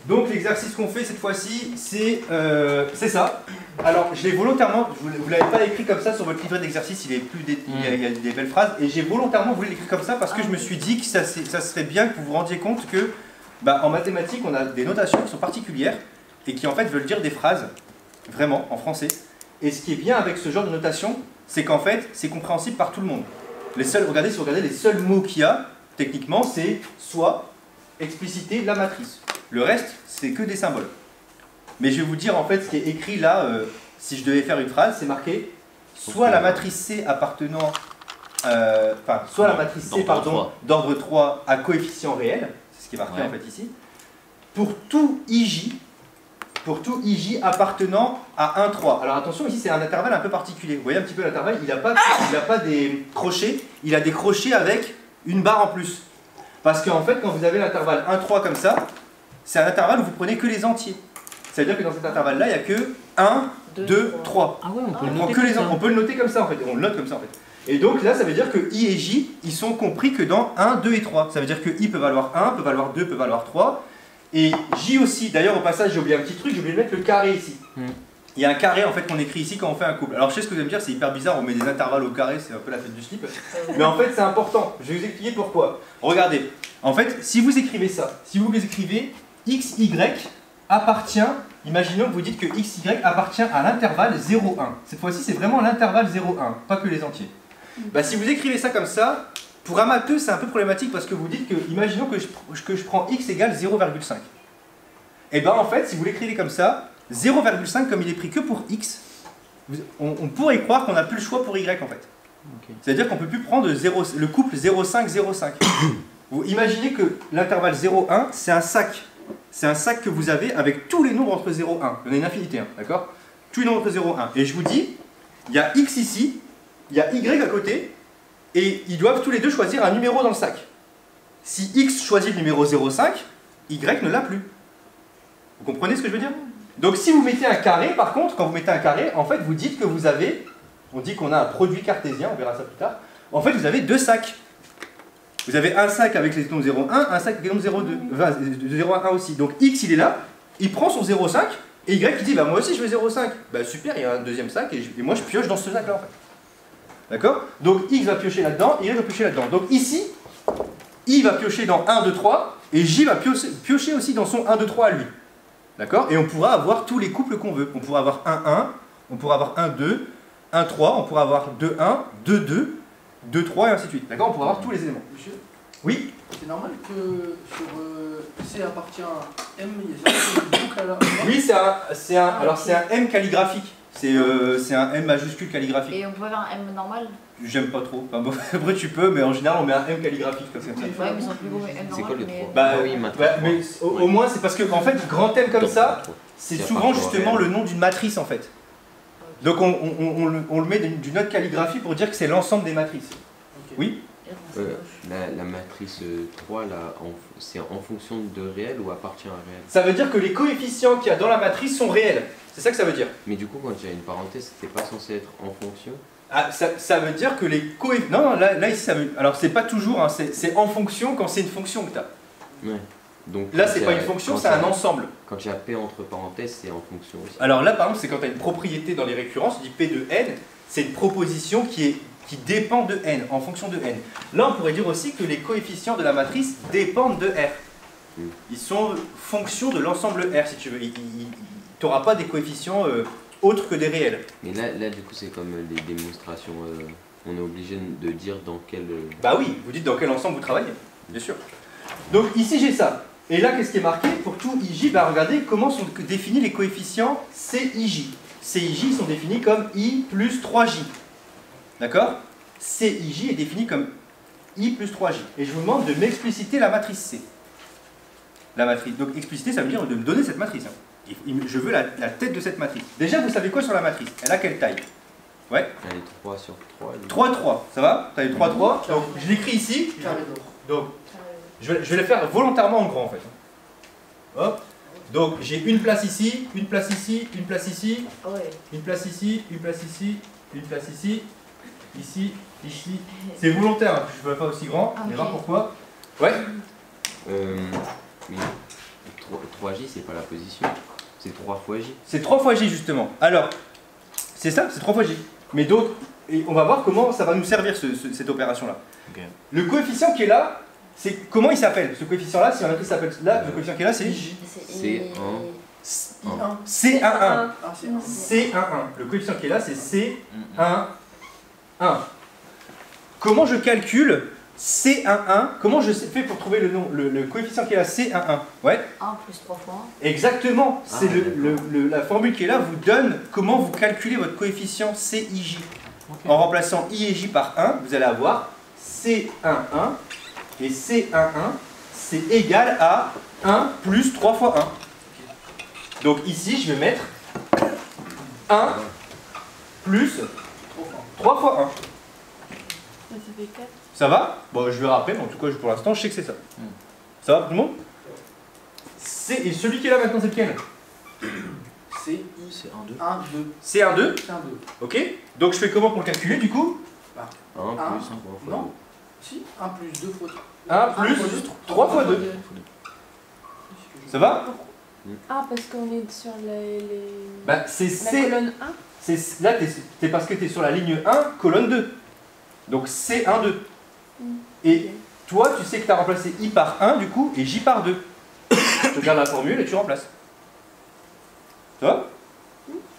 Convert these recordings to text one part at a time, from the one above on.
Donc l'exercice qu'on fait cette fois-ci, c'est ça. Alors je l'ai volontairement, vous ne l'avez pas écrit comme ça sur votre livret d'exercice, il y a des belles phrases, et j'ai volontairement voulu l'écrire comme ça parce que je me suis dit que ça serait bien que vous vous rendiez compte que en mathématiques on a des notations qui sont particulières et qui en fait veulent dire des phrases, vraiment, en français. Et ce qui est bien avec ce genre de notation, c'est qu'en fait c'est compréhensible par tout le monde. Regardez, si vous regardez les seuls mots qu'il y a, techniquement, c'est soit, expliciter, la matrice. Le reste, c'est que des symboles. Mais je vais vous dire en fait ce qui est écrit là, si je devais faire une phrase, c'est marqué soit la matrice C appartenant, soit la matrice C d'ordre 3 à coefficient réel, c'est ce qui est marqué en fait ici, pour tout IJ appartenant à 1, 3. Alors attention, ici c'est un intervalle un peu particulier. Vous voyez un petit peu l'intervalle, il n'a pas des crochets, il a des crochets avec une barre en plus. Parce qu'en fait, quand vous avez l'intervalle 1, 3 comme ça, c'est un intervalle où vous prenez que les entiers. Ça veut dire que dans cet intervalle-là, il n'y a que 1, 2, 3. Ah ouais, on peut, on peut le noter comme ça en fait. On le note comme ça en fait. Et donc là, ça veut dire que I et J, ils sont compris que dans 1, 2 et 3. Ça veut dire que I peut valoir 1, peut valoir 2, peut valoir 3. Et J aussi. D'ailleurs, au passage, j'ai oublié un petit truc, j'ai oublié de mettre le carré ici. Il y a un carré en fait qu'on écrit ici quand on fait un couple. Alors je sais ce que vous allez me dire, c'est hyper bizarre, on met des intervalles au carré, c'est un peu la fête du slip. Mais en fait c'est important, je vais vous expliquer pourquoi. Regardez, en fait si vous écrivez ça, si vous écrivez XY appartient, imaginons que vous dites que XY appartient à l'intervalle 0,1. Cette fois-ci c'est vraiment l'intervalle 0,1, pas que les entiers. Si vous écrivez ça comme ça, pour un matheux c'est un peu problématique parce que vous dites que, imaginons que je prends X égale 0,5. Et bien en fait si vous l'écrivez comme ça, 0,5 comme il est pris que pour x, on pourrait croire qu'on n'a plus le choix pour y en fait. Okay. C'est-à-dire qu'on ne peut plus prendre le couple 0,5, 0,5. Vous imaginez que l'intervalle 0,1, c'est un sac. C'est un sac que vous avez avec tous les nombres entre 0 et 1. Il y en a une infinité, hein, d'accord? Tous les nombres entre 0 et 1. Et je vous dis, il y a x ici, il y a y à côté, et ils doivent tous les deux choisir un numéro dans le sac. Si x choisit le numéro 0,5, y ne l'a plus. Vous comprenez ce que je veux dire? Donc si vous mettez un carré, par contre, quand vous mettez un carré, en fait vous dites que vous avez, on dit qu'on a un produit cartésien, on verra ça plus tard, en fait vous avez deux sacs. Vous avez un sac avec les nombres 0,1, un sac avec les nombres 0,2, 0 à 1 aussi. Donc x il est là, il prend son 0,5, et y il dit, moi aussi je veux 0,5. Super, il y a un deuxième sac, et moi je pioche dans ce sac là en fait. D'accord? Donc x va piocher là-dedans, et y va piocher là-dedans. Donc ici, i va piocher dans 1, 2, 3, et j va piocher aussi dans son 1, 2, 3 à lui. D'accord? Et on pourra avoir tous les couples qu'on veut. On pourra avoir 1, 1, on pourra avoir 1, 2, 1, 3, on pourra avoir 2, 1, 2, 2, 2, 3 et ainsi de suite. D'accord? On pourra avoir tous les éléments. Monsieur? Oui? C'est normal que sur C appartient à M, il y a une boucle à la... Oui, c'est un M calligraphique. C'est un M majuscule calligraphique. Et on peut avoir un M normal? J'aime pas trop. Après tu peux, mais en général on met un M calligraphique comme ça. Ouais, mais ils sont plus beaux, mais M normal. C'est quoi le 3? Mais au moins c'est parce que en fait grand M comme ça, c'est souvent justement le nom d'une matrice en fait. Donc on le met d'une autre calligraphie pour dire que c'est l'ensemble des matrices. Okay. Oui? La matrice 3, là, c'est en fonction de réel ou appartient à réel? Ça veut dire que les coefficients qu'il y a dans la matrice sont réels. C'est ça que ça veut dire. Mais du coup, quand il y a une parenthèse, c'était pas censé être en fonction? Ah, ça veut dire que les coefficients... Non, là ici, ça veut... Alors, c'est pas toujours, hein, c'est en fonction quand c'est une fonction que tu as. Ouais. Donc, là, c'est pas une fonction, c'est un ensemble. Quand il y a P entre parenthèses, c'est en fonction aussi. Alors là, par exemple, c'est quand tu as une propriété dans les récurrences, tu dis P de n, c'est une proposition qui dépend de n, en fonction de n. Là, on pourrait dire aussi que les coefficients de la matrice dépendent de R. Ils sont fonction de l'ensemble R, si tu veux. Tu n'auras pas des coefficients autres que des réels. Mais là du coup, c'est comme les démonstrations. On est obligé de dire dans quel... Bah oui, vous dites dans quel ensemble vous travaillez, bien sûr. Donc ici, j'ai ça. Et là, qu'est-ce qui est marqué? Pour tout IJ, bah regardez comment sont définis les coefficients CIJ. CIJ sont définis comme I plus 3J. D'accord? CIJ est défini comme I plus 3J. Et je vous demande de m'expliciter la matrice C. La matrice. Donc expliciter, ça veut dire de me donner cette matrice. Je veux la tête de cette matrice. Déjà, vous savez quoi sur la matrice? Elle a quelle taille? Ouais. Elle est 3 sur 3. 3, 3. Ça va? T'as eu 3, 3. Donc je l'écris ici. Donc je vais le faire volontairement en grand en fait. Hop. Donc j'ai une place ici, une place ici, une place ici, une place ici, une place ici, une place ici, ici, ici. C'est volontaire, hein. Je ne veux pas aussi grand. On verra pourquoi. Ouais. 3J, c'est pas la position. C'est 3 fois J. C'est 3 fois J justement. Alors, c'est ça, c'est 3 fois J. Mais d'autres, et on va voir comment ça va nous servir cette opération-là. Ok. Le coefficient qui est là, c'est comment il s'appelle? Ce coefficient-là, si on a s'appelle là, le coefficient qui est là, c'est C'est I1. C11. Ah, c'est un. C11. Le coefficient qui est là, c'est C11. Comment je calcule C11? Comment je fais pour trouver le coefficient qui est là, C11? Ouais. 1 plus 3 fois 1. Exactement. C'est d'accord. la formule qui est là vous donne comment vous calculez votre coefficient CIJ. En remplaçant I et J par 1, vous allez avoir C11 et C11, c'est égal à 1 plus 3 fois 1. Donc ici, je vais mettre 1 plus 3 fois 1. Ça fait 4. Ça va? Bon, je verrai après, mais en tout cas, pour l'instant, je sais que c'est ça. Ça va, tout le monde? Et celui qui est là maintenant, c'est lequel? C'est C'est 1, 2. 1, 2. C'est 1, 2. C'est un 2. Ok? Donc je fais comment pour le calculer du coup? 1 plus 3 fois Non. Si, 1 plus 2 fois 1 3. plus 3 fois 2. Ça va? Ah, parce qu'on est sur Bah c'est la C. colonne 1. Là, t'es parce que tu es sur la ligne 1, colonne 2. Donc C1, 2. Et toi, tu sais que tu as remplacé I par 1 du coup et J par 2. Tu regardes la formule et tu remplaces. Ça va?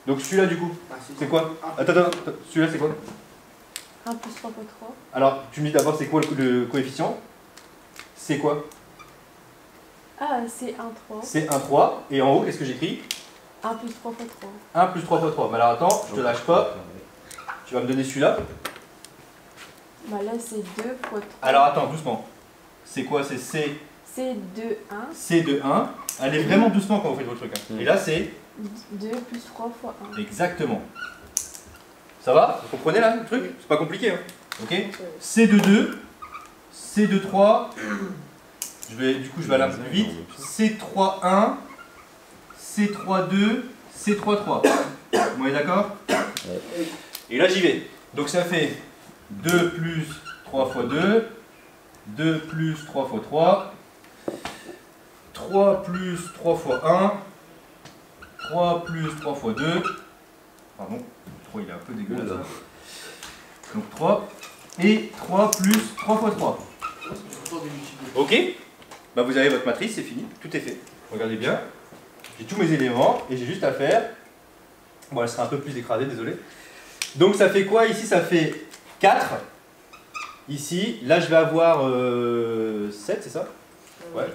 Donc celui-là du coup, c'est quoi? Attends, celui-là c'est quoi? 1 plus 3 fois 3. Alors, tu me dis d'abord c'est quoi le coefficient? C'est quoi? Ah, c'est 1, 3. C'est 1, 3. Et en haut, qu'est-ce que j'écris? 1 plus 3 fois 3. 1 plus 3 fois 3. Mais alors attends, je te lâche pas. Tu vas me donner celui-là. Bah là, c'est 2 fois 3. Alors attends, doucement. C'est quoi? C'est C, C'est 2, 1. C de 1. Allez vraiment doucement quand vous faites vos trucs. Hein. Et là, c'est 2 plus 3 fois 1. exactement. Ça va? Vous comprenez là le truc? C'est pas compliqué. Hein. Ok? C de 2, C de 3. Du coup, je vais aller un peu plus vite. C3, 1, C3, 2, C3, 3. Vous êtes d'accord? Et là, j'y vais. Donc ça fait 2 plus 3 fois 2, 2 plus 3 fois 3, 3 plus 3 fois 1, 3 plus 3 fois 2, pardon, 3 il est un peu dégueulasse là. Donc 3, et 3 plus 3 fois 3. Ok? Bah vous avez votre matrice, c'est fini, tout est fait. Regardez bien, j'ai tous mes éléments et j'ai juste à faire. Bon, elle sera un peu plus écrasée, désolé. Donc ça fait quoi? Ici ça fait 4. Ici, là je vais avoir 7, c'est ça? Ouais.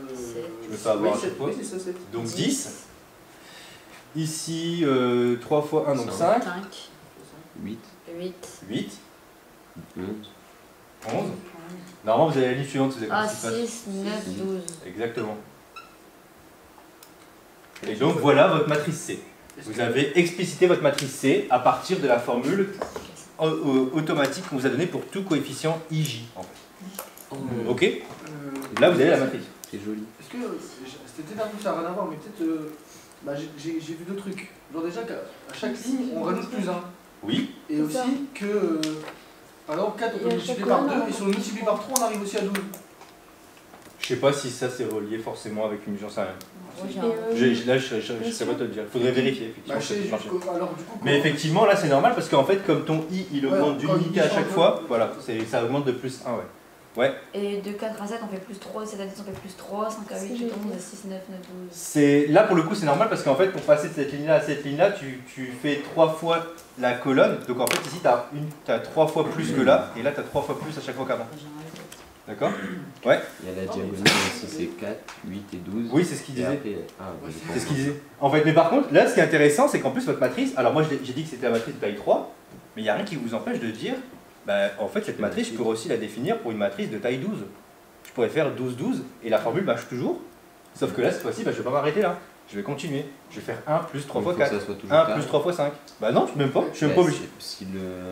Je vais pas avoir à chaque fois. Donc 10. Ici 3 fois 1, donc 5. 5, 8, 8, 8, 11. 11. Normalement vous avez la ligne suivante, vous avez ah, compris ce qui se passe. 6, 9, 12. Exactement. Et donc voilà votre matrice C. Vous avez explicité votre matrice C à partir de la formule automatique qu'on vous a donnée pour tout coefficient IJ. En fait. Ok? Là vous avez la matrice. C'est joli. Est-ce que c'était peut-être un peu ça, rien à voir, mais peut-être. Bah, j'ai vu deux trucs. Genre, déjà qu'à chaque ligne, on rajoute plus 1. Oui. Et C'est aussi ça. que. Par exemple, 4, on Et peut à multiplier chaque par colonne, 2, et si on le multiplie par 3, on arrive aussi à 12. Je sais pas si ça c'est relié forcément avec une, j'en sais rien. Moi, j'ai Et, un- Là je sais pas te le dire. Faudrait vérifier effectivement. Bah, si ça peut marcher. alors, du coup. Mais effectivement là c'est normal parce qu'en fait comme ton I il augmente d'une quand unité il à chaque change, fois, voilà, ça augmente de plus 1 ouais. Ouais. Et de 4 à 7, on fait plus 3, 7 à 10, on fait plus 3, 5 à 8, 8 à 11, 6, 9, 9, 12. Là pour le coup c'est normal parce qu'en fait pour passer de cette ligne là à cette ligne là tu fais 3 fois la colonne. Donc en fait ici tu as 3 fois plus que là et là tu as 3 fois plus à chaque fois qu'avant. J'ai un tête. D'accord? Ouais. Il y a la diagonale aussi, c'est 4, 8 et 12. Oui c'est ce qu'il Et disait. après, C'est ce qu'il disait. En fait mais par contre là ce qui est intéressant c'est qu'en plus votre matrice, alors moi j'ai dit que c'était la matrice de taille 3, mais il n'y a rien qui vous empêche de dire bah, en fait cette matrice je pourrais aussi la définir pour une matrice de taille 12. Je pourrais faire 12, 12 et la formule marche toujours. Sauf que là cette fois-ci bah, je vais pas m'arrêter là. Je vais continuer. Je vais faire 1 plus 3 fois 4. 1 plus 3 fois 5. Bah non, même pas. Je suis même pas obligé.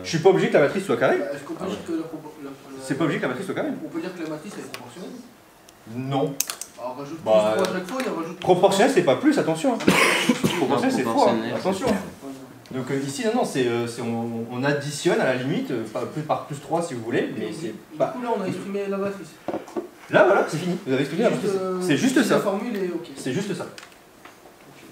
Je suis pas obligé que la matrice soit carrée. Bah, est-ce qu'on peut dire que C'est pas obligé que la matrice soit carrée. On peut dire que la matrice elle est proportionnelle. Non. Alors, on rajoute Bah, plus 3 à chaque fois, et on rajoute plus Proportionnel c'est pas plus, attention. Hein. Proportionnel c'est faux. Hein. proportionnel, Attention. Donc ici non, on additionne à la limite, par plus 3 si vous voulez, mais c'est Du pas. coup, là, on a exprimé la matrice. Là, voilà, c'est fini. Vous avez expliqué la matrice. C'est juste La ça. formule est ok. C'est juste ça. Ok.